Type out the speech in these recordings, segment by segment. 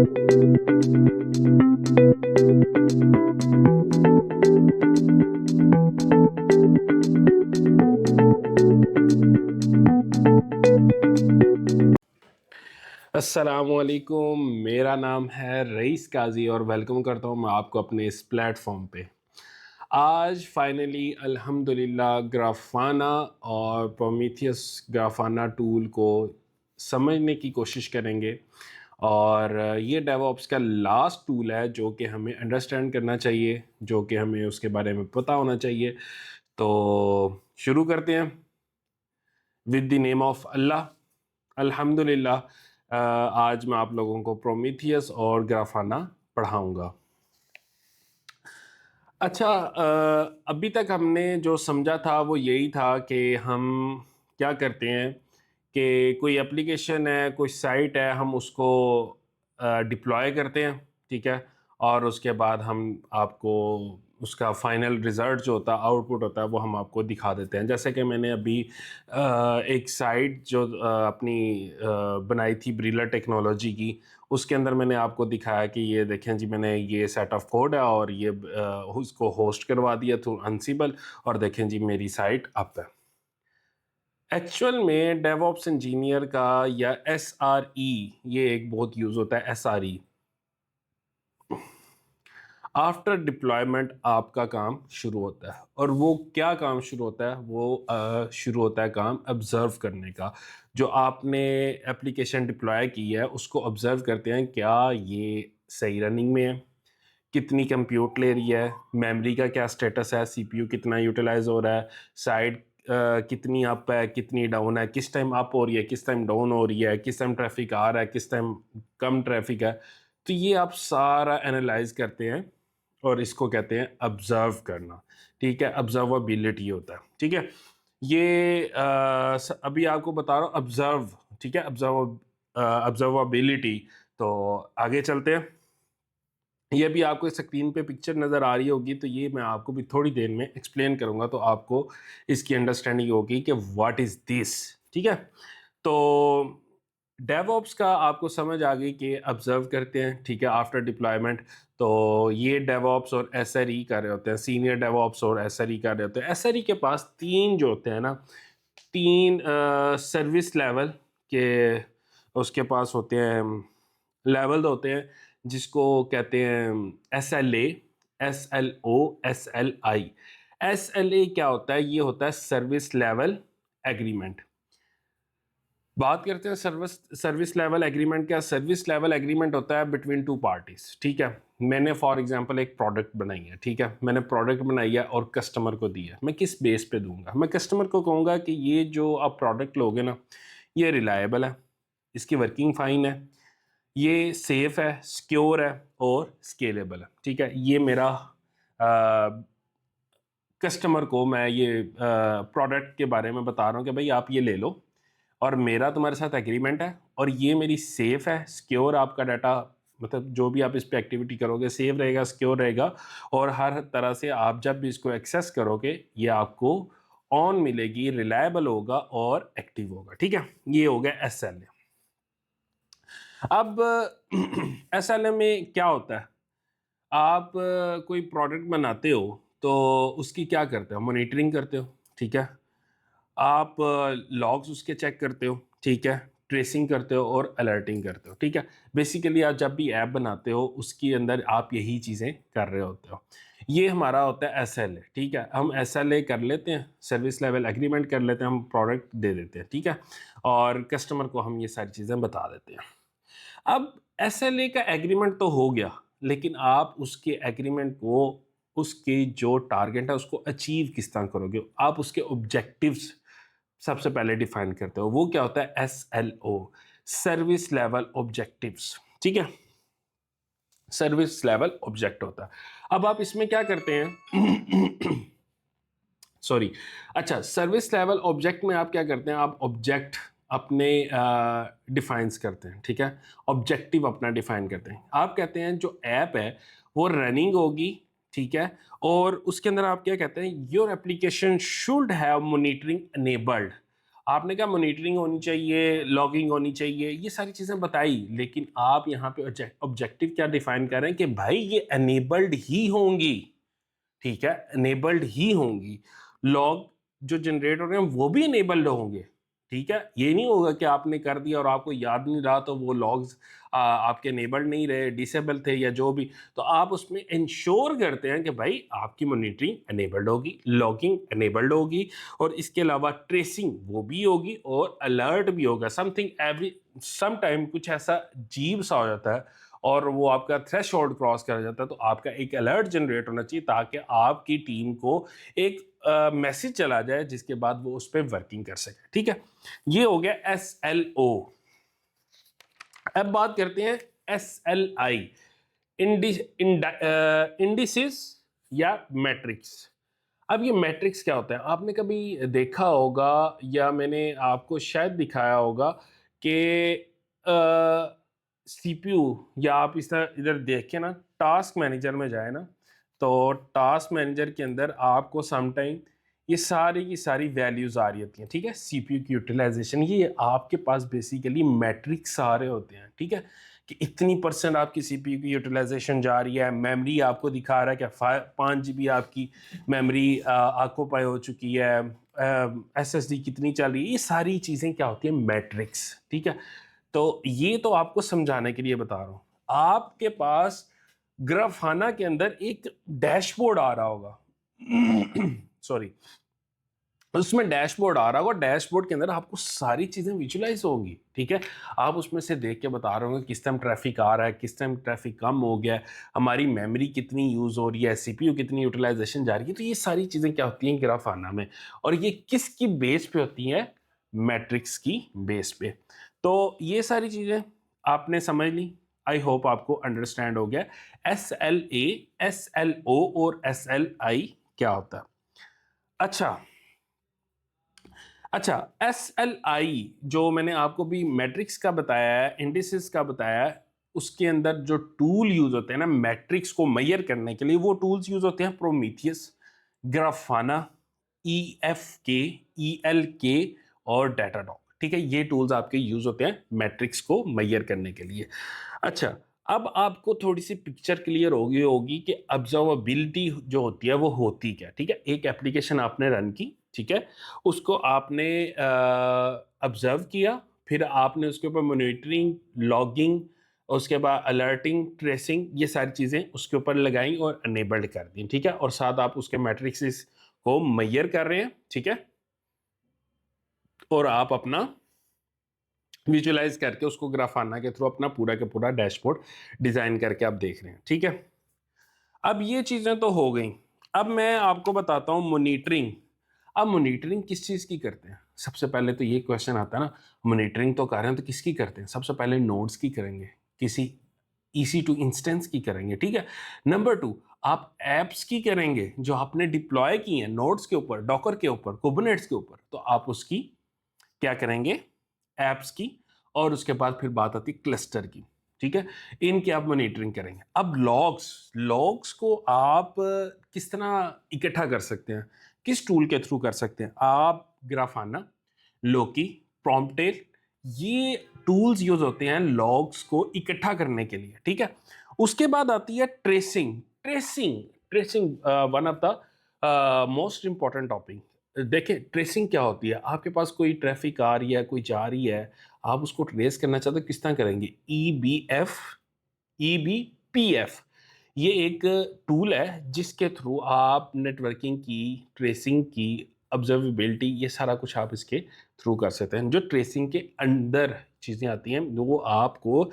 अस्सलामुअलैकुम, मेरा नाम है रईस काज़ी और वेलकम करता हूँ मैं आपको अपने इस प्लेटफॉर्म पे। आज फाइनली अल्हम्दुलिल्लाह ग्राफाना और प्रोमीथियस ग्राफाना टूल को समझने की कोशिश करेंगे और ये डेवऑप्स का लास्ट टूल है जो कि हमें अंडरस्टैंड करना चाहिए, जो कि हमें उसके बारे में पता होना चाहिए। तो शुरू करते हैं विद द नेम ऑफ अल्लाह। अल्हम्दुलिल्लाह आज मैं आप लोगों को प्रोमीथियस और ग्राफाना पढ़ाऊँगा। अच्छा, अभी तक हमने जो समझा था वो यही था कि हम क्या करते हैं कि कोई एप्लीकेशन है, कोई साइट है, हम उसको डिप्लॉय करते हैं, ठीक है? और उसके बाद हम आपको उसका फाइनल रिज़ल्ट जो होता है, आउटपुट होता है, वो हम आपको दिखा देते हैं। जैसे कि मैंने अभी एक साइट जो अपनी बनाई थी ब्रीलर टेक्नोलॉजी की, उसके अंदर मैंने आपको दिखाया कि ये देखें जी, मैंने ये सेट ऑफ कोड है और ये उसको होस्ट करवा दिया थ्रू अनसिबल और देखें जी मेरी साइट अप है। एक्चुअल में डेवऑप्स इंजीनियर का या एसआरई, ये एक बहुत यूज़ होता है एसआरई। आफ्टर डिप्लॉयमेंट आपका काम शुरू होता है और वो क्या काम शुरू होता है, वो शुरू होता है काम ऑब्ज़र्व करने का। जो आपने एप्लीकेशन डिप्लॉय की है उसको ऑब्ज़र्व करते हैं, क्या ये सही रनिंग में है, कितनी कंप्यूट ले रही है, मेमोरी का क्या स्टेटस है, सीपीयू कितना यूटिलाइज हो रहा है, साइड कितनी अप है, कितनी डाउन है, किस टाइम अप हो रही है, किस टाइम डाउन हो रही है, किस टाइम ट्रैफिक आ रहा है, किस टाइम कम ट्रैफिक है। तो ये आप सारा एनालाइज करते हैं और इसको कहते हैं ऑब्जर्व करना, ठीक है? ऑब्जर्वेबिलिटी होता है, ठीक है? ये अभी आपको बता रहा हूँ ऑब्जर्व, ठीक है? ऑब्जर्वेबिलिटी। तो आगे चलते हैं। ये भी आपको स्क्रीन पे पिक्चर नज़र आ रही होगी, तो ये मैं आपको भी थोड़ी देर में एक्सप्लेन करूँगा, तो आपको इसकी अंडरस्टैंडिंग होगी कि व्हाट इज़ दिस, ठीक है? तो डेवऑप्स का आपको समझ आ गई कि ऑब्जर्व करते हैं, ठीक है, आफ्टर डिप्लॉयमेंट। तो ये डेवऑप्स और एसआरई कर रहे होते हैं, सीनियर डेवऑप्स और एसआरई कर रहे होते हैं। एसआरई के पास 3 जो होते हैं ना, 3 सर्विस लेवल के उसके पास होते हैं, लेवल होते हैं, जिसको कहते हैं एसएलए, एसएलओ, एसएलआई। एसएलए क्या होता है? ये होता है सर्विस लेवल एग्रीमेंट। बात करते हैं सर्विस सर्विस लेवल एग्रीमेंट। क्या सर्विस लेवल एग्रीमेंट होता है बिटवीन टू पार्टीज, ठीक है? मैंने फॉर एग्जांपल एक प्रोडक्ट बनाई है, ठीक है? मैंने प्रोडक्ट बनाई है और कस्टमर को दी है। मैं किस बेस पे दूंगा? मैं कस्टमर को कहूँगा कि ये जो आप प्रोडक्ट लोगे ना, ये रिलायबल है, इसकी वर्किंग फाइन है, ये सेफ है, सिक्योर है और स्केलेबल है, ठीक है? ये मेरा कस्टमर को मैं ये प्रोडक्ट के बारे में बता रहा हूँ कि भाई आप ये ले लो और मेरा तुम्हारे साथ एग्रीमेंट है और ये मेरी सेफ है, सिक्योर, आपका डाटा मतलब जो भी आप इस पे एक्टिविटी करोगे सेफ रहेगा, सिक्योर रहेगा और हर तरह से आप जब भी इसको एक्सेस करोगे ये आपको ऑन मिलेगी, रिलायबल होगा और एक्टिव होगा, ठीक है? ये हो गया एसएलए। अब एसएलए में क्या होता है? आप कोई प्रोडक्ट बनाते हो तो उसकी क्या करते हो? मॉनिटरिंग करते हो, ठीक है? आप लॉग्स उसके चेक करते हो, ठीक है? ट्रेसिंग करते हो और अलर्टिंग करते हो, ठीक है? बेसिकली आप जब भी ऐप बनाते हो उसके अंदर आप यही चीज़ें कर रहे होते हो। ये हमारा होता है एसएलए, ठीक है? हम एसएलए कर लेते हैं, सर्विस लेवल एग्रीमेंट कर लेते हैं, हम प्रोडक्ट दे देते हैं, ठीक है? और कस्टमर को हम ये सारी चीज़ें बता देते हैं। अब एसएलए का एग्रीमेंट तो हो गया, लेकिन आप उसके एग्रीमेंट को, उसके जो टारगेट है उसको अचीव किस तरह करोगे? आप उसके ऑब्जेक्टिव्स सबसे पहले डिफाइन करते हो। वो क्या होता है? एसएलओ, सर्विस लेवल ऑब्जेक्टिव्स, ठीक है? सर्विस लेवल ऑब्जेक्ट होता है। अब आप इसमें क्या करते हैं? सॉरी। अच्छा, सर्विस लेवल ऑब्जेक्ट में आप क्या करते हैं? आप ऑब्जेक्ट अपने डिफाइंस करते हैं, ठीक है? ऑब्जेक्टिव अपना डिफाइन करते हैं। आप कहते हैं जो ऐप है वो रनिंग होगी, ठीक है? और उसके अंदर आप क्या कहते हैं? Your application should have monitoring enabled. आपने कहा मॉनिटरिंग होनी चाहिए, लॉगिंग होनी चाहिए, ये सारी चीज़ें बताई, लेकिन आप यहाँ पे ऑब्जेक्टिव क्या डिफाइन कर रहे हैं कि भाई ये एनेबल्ड ही होंगी, ठीक है, एनेबल्ड ही होंगी। लॉग जो जनरेट हो रहे हैं वो भी एनेबल्ड होंगे, ठीक है। ये नहीं होगा कि आपने कर दिया और आपको याद नहीं रहा तो वो लॉग्स आपके एनेबल्ड नहीं रहे, डिसेबल थे या जो भी, तो आप उसमें इंश्योर करते हैं कि भाई आपकी मॉनिटरिंग एनेबल्ड होगी, लॉगिंग एनेबल्ड होगी, और इसके अलावा ट्रेसिंग वो भी होगी और अलर्ट भी होगा। समथिंग एवरी सम टाइम कुछ ऐसा अजीब सा हो जाता है और वो आपका थ्रेशोल्ड क्रॉस कर जाता है, तो आपका एक अलर्ट जनरेट होना चाहिए ताकि आपकी टीम को एक मैसेज चला जाए जिसके बाद वो उस पर वर्किंग कर सके, ठीक है। ये हो गया SLO। अब बात करते हैं SLI, इंडिसेस या मैट्रिक्स। अब ये मैट्रिक्स क्या होता है, आपने कभी देखा होगा या मैंने आपको शायद दिखाया होगा कि सीपीयू, या आप इस तरह इधर देख के ना टास्क मैनेजर में जाए ना, तो टास्क मैनेजर के अंदर आपको समटाइम ये सारी की सारी वैल्यूज आ रही होती हैं, ठीक है। सीपीयू की यूटिलाइजेशन, ये आपके पास बेसिकली मैट्रिक्स आ रहे होते हैं, ठीक है, कि इतनी परसेंट आपकी सीपीयू की यूटिलाइजेशन जा रही है। मेमोरी आपको दिखा रहा है कि 5 GB आपकी मेमोरी ऑक्यूपाई हो चुकी है, एसएसडी कितनी चल रही है, ये सारी चीज़ें क्या होती हैं, मैट्रिक्स, ठीक है। तो ये तो आपको समझाने के लिए बता रहा हूँ। आपके पास ग्राफाना के अंदर एक डैशबोर्ड आ रहा होगा सॉरी, उसमें डैशबोर्ड आ रहा होगा, डैशबोर्ड के अंदर आपको सारी चीज़ें विजुलाइज होंगी, ठीक है। आप उसमें से देख के बता रहे होंगे किस टाइम ट्रैफिक आ रहा है, किस टाइम ट्रैफिक कम हो गया है, हमारी मेमोरी कितनी यूज़ हो रही है, सीपीयू कितनी यूटिलाइजेशन जा रही है। तो ये सारी चीज़ें क्या होती हैं ग्राफाना में, और ये किसकी बेस पे होती हैं, मैट्रिक्स की बेस पे। तो ये सारी चीज़ें आपने समझ ली, आई होप आपको अंडरस्टैंड हो गया SLA, SLO और SLI क्या होता है। अच्छा अच्छा, SLI जो मैंने आपको भी मैट्रिक्स का बताया है, इंडिसेस का बताया है, उसके अंदर जो टूल यूज होते हैं ना मैट्रिक्स को मेजर करने के लिए, वो टूल्स यूज होते हैं प्रोमीथियस, ग्राफाना, EFK, ELK और डाटाडॉग, ठीक है। ये टूल्स आपके यूज होते हैं मैट्रिक्स को मेजर करने के लिए। अच्छा, अब आपको थोड़ी सी पिक्चर क्लियर होगी होगी कि ऑब्जर्वेबिलिटी जो होती है वो होती क्या, ठीक है। एक एप्लीकेशन आपने रन की, ठीक है, उसको आपने ऑब्जर्व किया, फिर आपने उसके ऊपर मॉनिटरिंग, लॉगिंग, उसके बाद अलर्टिंग, ट्रेसिंग, ये सारी चीज़ें उसके ऊपर लगाई और अनेबल्ड कर दी, ठीक है, और साथ आप उसके मैट्रिक्स को मेजर कर रहे हैं, ठीक है, और आप अपना विजुलाइज करके उसको ग्राफाना के थ्रू अपना पूरा का पूरा डैशबोर्ड डिज़ाइन करके आप देख रहे हैं, ठीक है। अब ये चीज़ें तो हो गई, अब मैं आपको बताता हूँ मॉनिटरिंग। अब मॉनिटरिंग किस चीज़ की करते हैं, सबसे पहले तो ये क्वेश्चन आता है ना, मॉनिटरिंग तो कर रहे हैं तो किसकी करते हैं, सबसे पहले नोड्स की करेंगे, किसी EC2 इंस्टेंस की करेंगे, ठीक है। नंबर 2, आप एप्स की करेंगे जो आपने डिप्लॉय की हैं नोड्स के ऊपर, डॉकर के ऊपर, कुबरनेट्स के ऊपर, तो आप उसकी क्या करेंगे, एप्स की, और उसके बाद फिर बात आती है क्लस्टर की, ठीक है, इनकी आप मॉनिटरिंग करेंगे। अब लॉग्स, लॉग्स को आप किस तरह इकट्ठा कर सकते हैं, किस टूल के थ्रू कर सकते हैं, आप ग्राफाना, लोकी, प्रॉम्प्टेल, ये टूल्स यूज होते हैं लॉग्स को इकट्ठा करने के लिए, ठीक है। उसके बाद आती है tracing. Tracing tracing one of the most important topic. देखिए ट्रेसिंग क्या होती है, आपके पास कोई ट्रैफिक आ रही है, कोई जा रही है, आप उसको ट्रेस करना चाहते हो, किस तरह करेंगे, EBF, EBPF, ये एक टूल है जिसके थ्रू आप नेटवर्किंग की, ट्रेसिंग की, ऑब्जर्वेबिलिटी, ये सारा कुछ आप इसके थ्रू कर सकते हैं। जो ट्रेसिंग के अंदर चीज़ें आती हैं वो आपको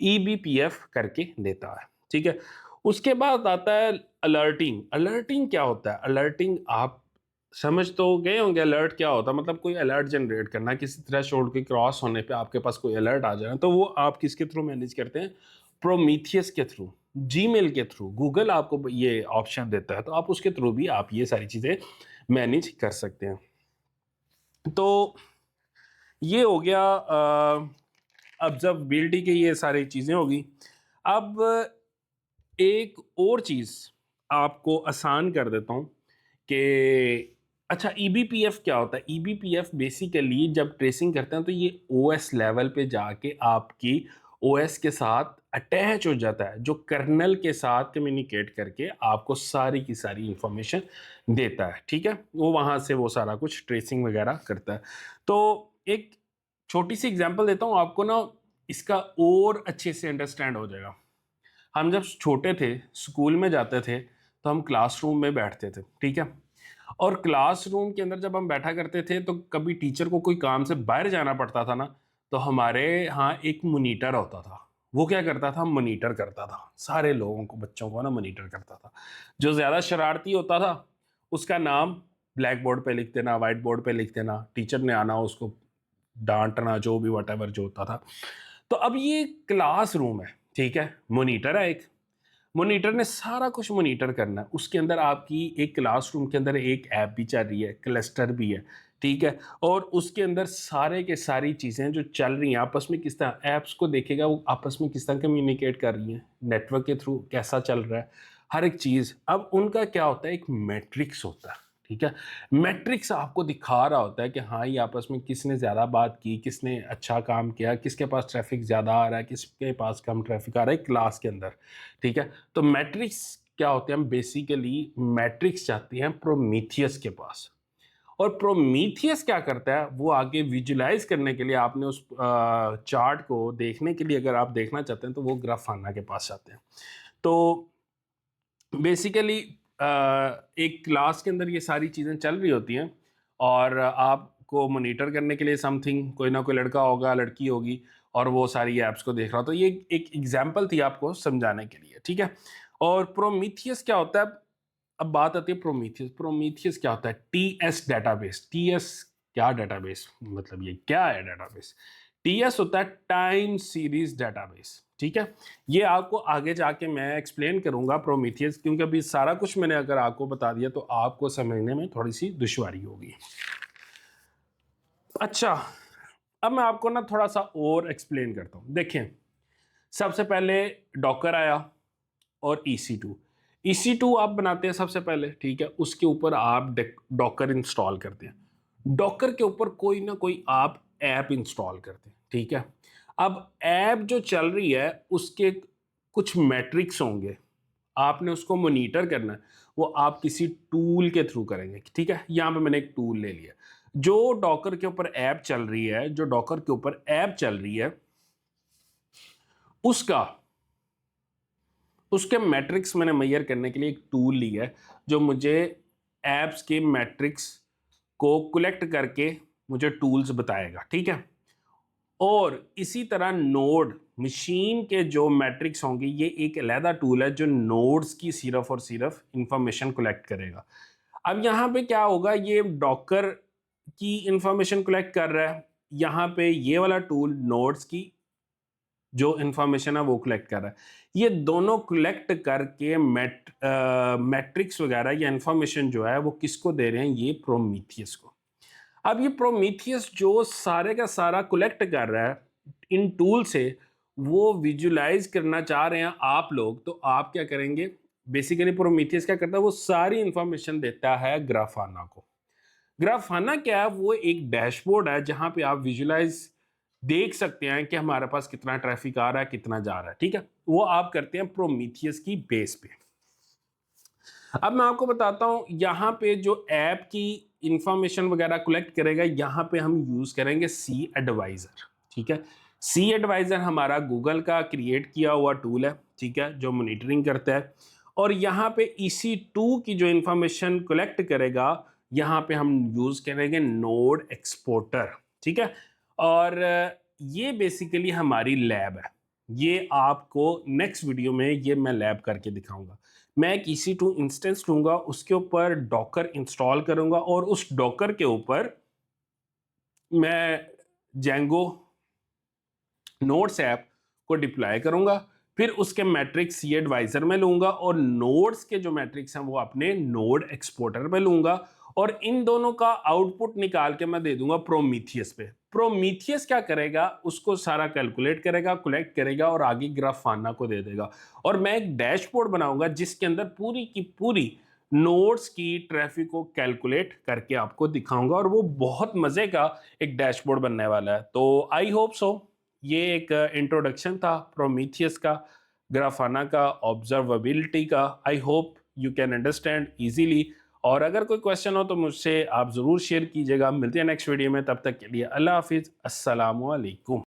EBPF करके देता है, ठीक है। उसके बाद आता है अलर्टिंग। अलर्टिंग क्या होता है, अलर्टिंग आप समझ तो गए होंगे अलर्ट क्या होता है, मतलब कोई अलर्ट जनरेट करना, किसी थ्रेशोल्ड के क्रॉस होने पे आपके पास कोई अलर्ट आ जाए, तो वो आप किसके थ्रू मैनेज करते हैं, प्रोमीथियस के थ्रू, जीमेल के थ्रू, गूगल आपको ये ऑप्शन देता है, तो आप उसके थ्रू भी आप ये सारी चीज़ें मैनेज कर सकते हैं। तो ये हो गया ऑब्जर्वेबिलिटी की ये सारी चीज़ें होगी। अब एक और चीज़ आपको आसान कर देता हूँ कि अच्छा, ईबीपीएफ क्या होता है? ईबीपीएफ बेसिकली जब ट्रेसिंग करते हैं तो ये ओएस लेवल पे जाके आपकी ओएस के साथ अटैच हो जाता है, जो कर्नेल के साथ कम्युनिकेट करके आपको सारी की सारी इंफॉर्मेशन देता है, ठीक है? वो वहाँ से वो सारा कुछ ट्रेसिंग वगैरह करता है। तो एक छोटी सी एग्जांपल देता हूँ आपको ना, इसका और अच्छे से अंडरस्टैंड हो जाएगा। हम जब छोटे थे, स्कूल में जाते थे, तो हम क्लासरूम में बैठते थे, ठीक है? और क्लासरूम के अंदर जब हम बैठा करते थे, तो कभी टीचर को कोई काम से बाहर जाना पड़ता था ना, तो हमारे यहाँ एक मॉनिटर होता था। वो क्या करता था? मॉनिटर करता था। सारे लोगों को, बच्चों को ना मॉनिटर करता था। जो ज़्यादा शरारती होता था, उसका नाम ब्लैक बोर्ड पे लिख देना, व्हाइट बोर्ड पे लिख देना, टीचर ने आना उसको डाँटना, जो भी व्हाटएवर जो होता था। तो अब ये क्लासरूम है, ठीक है? मॉनिटर है एक। मॉनिटर ने सारा कुछ मॉनिटर करना है। उसके अंदर आपकी एक क्लासरूम के अंदर एक ऐप भी चल रही है, क्लस्टर भी है, ठीक है? और उसके अंदर सारे के सारी चीज़ें जो चल रही हैं आपस में किस तरह ऐप्स को देखेगा, वो आपस में किस तरह कम्युनिकेट कर रही हैं, नेटवर्क के थ्रू कैसा चल रहा है, हर एक चीज़। अब उनका क्या होता है, एक मैट्रिक्स होता है, ठीक है? मैट्रिक्स आपको दिखा रहा होता है कि हाँ, ये आपस में किसने ज़्यादा बात की, किसने अच्छा काम किया, किसके पास ट्रैफ़िक ज़्यादा आ रहा है, किसके पास कम ट्रैफ़िक आ रहा है क्लास के अंदर, ठीक है? तो मैट्रिक्स क्या होते हैं? हम बेसिकली मैट्रिक्स जाती हैं प्रोमीथियस के पास, और प्रोमीथियस क्या करता है, वो आगे विजुलाइज करने के लिए आपने उस चार्ट को देखने के लिए, अगर आप देखना चाहते हैं तो वो ग्राफाना के पास जाते हैं। तो बेसिकली एक क्लास के अंदर ये सारी चीज़ें चल रही होती हैं, और आपको मॉनिटर करने के लिए समथिंग कोई ना कोई लड़का होगा, लड़की होगी, और वो सारी ऐप्स को देख रहा हो। तो ये एक एग्जांपल थी आपको समझाने के लिए, ठीक है? और प्रोमीथियस क्या होता है? अब बात आती है प्रोमीथियस। प्रोमीथियस क्या होता है? TS database. टीएस क्या डेटाबेस? मतलब ये क्या है डेटाबेस? टीएस होता है टाइम सीरीज डेटाबेस, ठीक है? ये आपको आगे जाके मैं एक्सप्लेन करूंगा प्रोमीथियस, क्योंकि अभी सारा कुछ मैंने अगर आपको बता दिया तो आपको समझने में थोड़ी सी दुश्वारी होगी। अच्छा, अब मैं आपको ना थोड़ा सा और एक्सप्लेन करता हूँ। देखें, सबसे पहले डॉकर आया और EC2। EC2 आप बनाते हैं सबसे पहले, ठीक है? उसके ऊपर आप डॉकर इंस्टॉल करते हैं। डॉकर के ऊपर कोई ना कोई आप ऐप इंस्टॉल करते हैं, ठीक है? अब ऐप जो चल रही है उसके कुछ मैट्रिक्स होंगे, आपने उसको मॉनिटर करना है। वो आप किसी टूल के थ्रू करेंगे, ठीक है? यहाँ पे मैंने एक टूल ले लिया। जो डॉकर के ऊपर ऐप चल रही है, जो डॉकर के ऊपर ऐप चल रही है, उसका उसके मैट्रिक्स मैंने मेजर करने के लिए एक टूल लिया है, जो मुझे ऐप्स के मैट्रिक्स को कलेक्ट करके मुझे टूल्स बताएगा, ठीक है? और इसी तरह नोड मशीन के जो मैट्रिक्स होंगे, ये एक अलहदा टूल है जो नोड्स की सिर्फ और सिर्फ इंफॉर्मेशन कलेक्ट करेगा। अब यहाँ पे क्या होगा, ये डॉकर की इंफॉर्मेशन कलेक्ट कर रहा है, यहाँ पे ये वाला टूल नोड्स की जो इंफॉर्मेशन है वो कलेक्ट कर रहा है। ये दोनों कलेक्ट करके मैट्रिक्स वगैरह या इंफॉर्मेशन जो है वो किसको दे रहे हैं? ये प्रोमीथियस को। अब ये प्रोमीथियस जो सारे का सारा कलेक्ट कर रहा है इन टूल से, वो विजुलाइज करना चाह रहे हैं आप लोग, तो आप क्या करेंगे? बेसिकली प्रोमीथियस क्या करता है, वो सारी इंफॉर्मेशन देता है ग्राफाना को। ग्राफाना क्या है? वो एक डैशबोर्ड है जहां पे आप विजुलाइज देख सकते हैं कि हमारे पास कितना ट्रैफिक आ रहा है, कितना जा रहा है, ठीक है? वो आप करते हैं प्रोमीथियस की बेस पे। अब मैं आपको बताता हूं, यहाँ पे जो ऐप की इंफॉर्मेशन वगैरह कलेक्ट करेगा, यहाँ पे हम यूज करेंगे सी एडवाइजर, ठीक है? सी एडवाइजर हमारा गूगल का क्रिएट किया हुआ टूल है, ठीक है, जो मॉनिटरिंग करता है। और यहाँ पे EC2 की जो इंफॉर्मेशन कलेक्ट करेगा, यहाँ पे हम यूज करेंगे नोड एक्सपोर्टर, ठीक है? और ये बेसिकली हमारी लैब है। ये आपको नेक्स्ट वीडियो में ये मैं लैब करके दिखाऊंगा। मैं एक EC2 इंस्टेंस लूंगा, उसके ऊपर डॉकर इंस्टॉल करूंगा, और उस डॉकर के ऊपर मैं जेंगो नोट्स ऐप को डिप्लॉय करूंगा। फिर उसके मैट्रिक्स ये एडवाइजर में लूंगा, और नोड्स के जो मैट्रिक्स हैं वो अपने नोड एक्सपोर्टर पे लूंगा, और इन दोनों का आउटपुट निकाल के मैं दे दूंगा प्रोमीथियस पे। प्रोमीथियस क्या करेगा? उसको सारा कैलकुलेट करेगा, कलेक्ट करेगा, और आगे ग्राफाना को दे देगा। और मैं एक डैशबोर्ड बनाऊंगा जिसके अंदर पूरी की पूरी नोड्स की ट्रैफिक को कैलकुलेट करके आपको दिखाऊंगा, और वो बहुत मज़े का एक डैशबोर्ड बनने वाला है। तो आई होप सो ये एक इंट्रोडक्शन था प्रोमीथियस का, ग्राफाना का, ऑब्जर्वेबिलिटी का। I hope you can understand easily. और अगर कोई क्वेश्चन हो तो मुझसे आप ज़रूर शेयर कीजिएगा। मिलते हैं नेक्स्ट वीडियो में, तब तक के लिए अल्लाह हाफिज़, अस्सलामु अलैकुम।